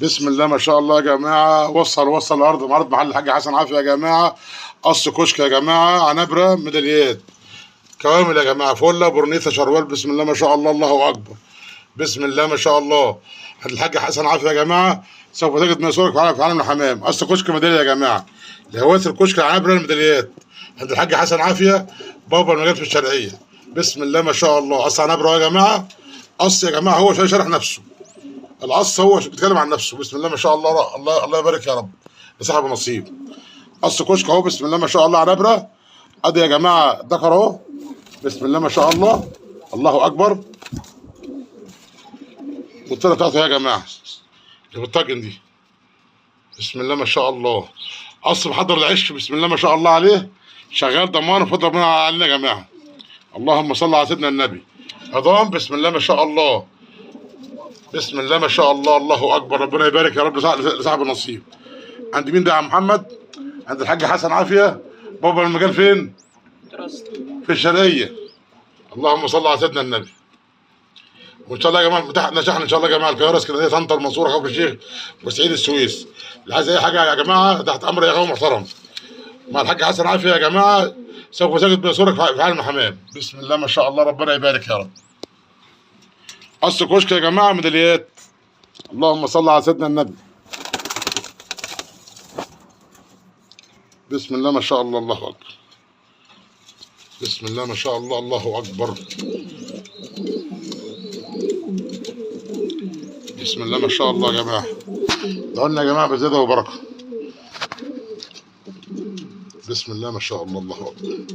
بسم الله ما شاء الله يا جماعه. وصل الارض معرض محل الحاج حسن عافيه يا جماعه. قص كشك يا جماعه، عنبره، ميداليات، كوامل يا جماعه، فله، برنيطه، شروال. بسم الله ما شاء الله، الله اكبر. بسم الله ما شاء الله. الحاج حسن عافيه يا جماعه. سوف تجد ميسورك في عالم الحمام. قص كشك ميداليه يا جماعه، لهواة الكشك، العنبره، الميداليات، عند الحاج حسن عافيه، بابا المجال في الشرقيه. بسم الله ما شاء الله. قص عنبره يا جماعه. قص يا جماعه هو شارح نفسه، القص هو بيتكلم عن نفسه. بسم الله ما شاء الله، الله يبارك يا رب لصاحب النصيب. قص كشك اهو. بسم الله ما شاء الله. عنبره ادي يا جماعه، ذكر اهو. بسم الله ما شاء الله، الله اكبر. والطينه بتاعته يا جماعه اللي بالطاجن دي. بسم الله ما شاء الله. قص محضر العش. بسم الله ما شاء الله عليه، شغال ضمان وفضل ربنا علينا يا جماعه. اللهم صل على سيدنا النبي. عظام. بسم الله ما شاء الله، بسم الله ما شاء الله، الله اكبر. ربنا يبارك يا رب لصاحب النصيب. عند مين ده يا عم محمد؟ عند الحاج حسن عافيه، بابا المجال فين؟ في الشرقيه. اللهم صل على سيدنا النبي. وان شاء الله يا جماعه نجحنا ان شاء الله يا جماعه. القاهره، اسكندريه، طنطا، المنصوره، كفر الشيخ، وسعيد، السويس. اللي عايز اي حاجه يا جماعه تحت امر يا اخوه محترم مع الحاج حسن عافيه يا جماعه. سوف تجد بصورك في عالم الحمام. بسم الله ما شاء الله، ربنا يبارك يا رب. قص كشك يا جماعه، ميداليات. اللهم صل على سيدنا النبي. بسم الله ما شاء الله، الله اكبر. بسم الله ما شاء الله، الله اكبر. بسم الله ما شاء الله يا جماعه. ادعوا لنا يا جماعه بزياده وبركه. بسم الله ما شاء الله، الله اكبر.